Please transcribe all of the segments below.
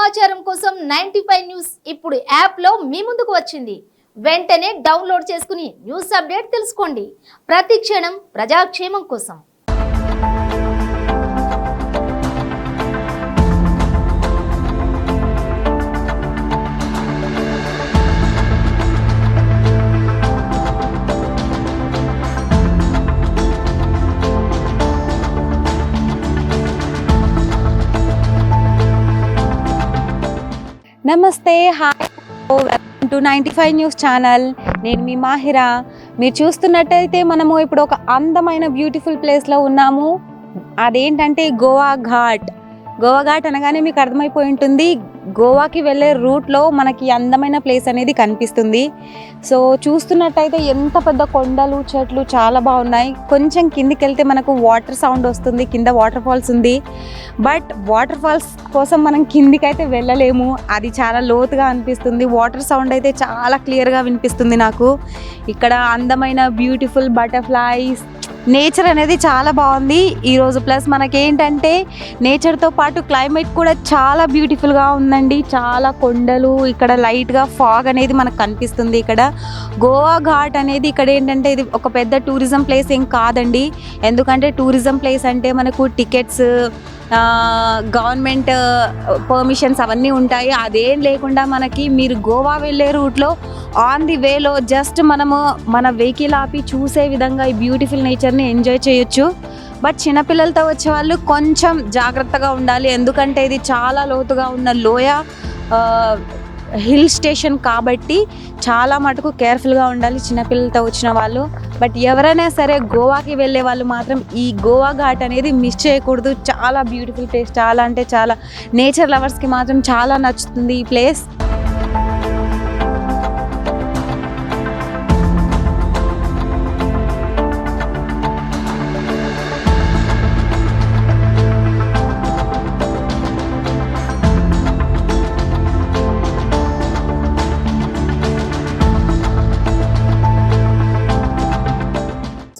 సమాచారం కోసం 95 న్యూస్ ఇప్పుడు యాప్లో మీ ముందుకు వచ్చింది. వెంటనే డౌన్లోడ్ చేసుకుని న్యూస్ అప్డేట్ తెలుసుకోండి. ప్రతి క్షణం ప్రజాక్షేమం కోసం. నమస్తే, hi, welcome to 95 news channel. నేను మీ మాహిరా. మీరు చూస్తున్నట్టయితే మనము ఇప్పుడు ఒక అందమైన బ్యూటిఫుల్ ప్లేస్లో ఉన్నాము. అదేంటంటే గోవా ఘాట్. గోవా ఘాట్ అనగానే మీకు అర్థమైపోయి ఉంటుంది, గోవాకి వెళ్ళే రూట్లో మనకి అందమైన ప్లేస్ అనేది కనిపిస్తుంది. సో చూస్తున్నట్టయితే ఎంత పెద్ద కొండలు, చెట్లు చాలా బాగున్నాయి. కొంచెం కిందికి వెళ్తే మనకు వాటర్ సౌండ్ వస్తుంది, కింద వాటర్ ఫాల్స్ ఉంది. బట్ వాటర్ ఫాల్స్ కోసం మనం కిందికైతే వెళ్ళలేము, అది చాలా లోతుగా అనిపిస్తుంది. వాటర్ సౌండ్ అయితే చాలా క్లియర్గా వినిపిస్తుంది నాకు. ఇక్కడ అందమైన బ్యూటిఫుల్ బటర్ఫ్లైస్, నేచర్ అనేది చాలా బాగుంది ఈరోజు. ప్లస్ మనకేంటంటే నేచర్తో పాటు క్లైమేట్ కూడా చాలా బ్యూటిఫుల్గా ఉందండి. చాలా కొండలు, ఇక్కడ లైట్గా ఫాగ్ అనేది మనకు కనిపిస్తుంది. ఇక్కడ గోవా ఘాట్ అనేది ఇక్కడ ఏంటంటే ఇది ఒక పెద్ద టూరిజం ప్లేస్ ఏం కాదండి. ఎందుకంటే టూరిజం ప్లేస్ అంటే మనకు టికెట్స్, గవర్నమెంట్ పర్మిషన్స్ అవన్నీ ఉంటాయి. అదేం లేకుండా మనకి మీరు గోవా వెళ్ళే రూట్లో ఆన్ ది వేలో జస్ట్ మనము మన వెహికల్ ఆపి చూసే విధంగా ఈ బ్యూటిఫుల్ నేచర్ని ఎంజాయ్ చేయొచ్చు. బట్ చిన్నపిల్లలతో వచ్చే వాళ్ళు కొంచెం జాగ్రత్తగా ఉండాలి, ఎందుకంటే ఇది చాలా లోతుగా ఉన్న లోయ హిల్ స్టేషన్ కాబట్టి చాలా మటుకు కేర్ఫుల్గా ఉండాలి చిన్నపిల్లలతో వచ్చిన వాళ్ళు. బట్ ఎవరైనా సరే గోవాకి వెళ్ళే వాళ్ళు మాత్రం ఈ గోవా ఘాట్ అనేది మిస్ చేయకూడదు. చాలా బ్యూటిఫుల్ ప్లేస్, చాలా అంటే చాలా. నేచర్ లవర్స్కి మాత్రం చాలా నచ్చుతుంది ఈ ప్లేస్.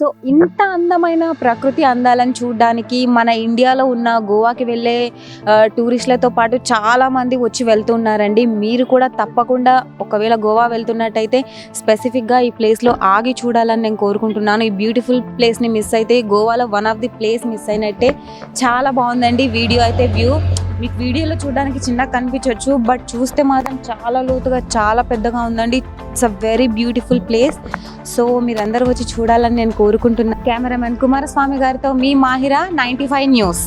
సో ఇంత అందమైన ప్రకృతి అందాలను చూడడానికి మన ఇండియాలో ఉన్న గోవాకి వెళ్ళే టూరిస్టులతో పాటు చాలామంది వచ్చి వెళ్తున్నారండి. మీరు కూడా తప్పకుండా ఒకవేళ గోవా వెళ్తున్నట్టయితే స్పెసిఫిక్గా ఈ ప్లేస్లో ఆగి చూడాలని నేను కోరుకుంటున్నాను. ఈ బ్యూటిఫుల్ ప్లేస్ని మిస్ అయితే గోవాలో one of the place miss అయినట్టే. చాలా బాగుందండి వీడియో అయితే. వ్యూ మీకు వీడియోలో చూడడానికి చిన్నగా కనిపించవచ్చు, బట్ చూస్తే మాత్రం చాలా లోతుగా చాలా పెద్దగా ఉందండి. It's a very beautiful place. So మీరందరూ వచ్చి చూడాలని నేను కోరుకుంటున్నాను. కెమెరామెన్ కుమారస్వామి గారితో మీ మాహిరా, 95 న్యూస్.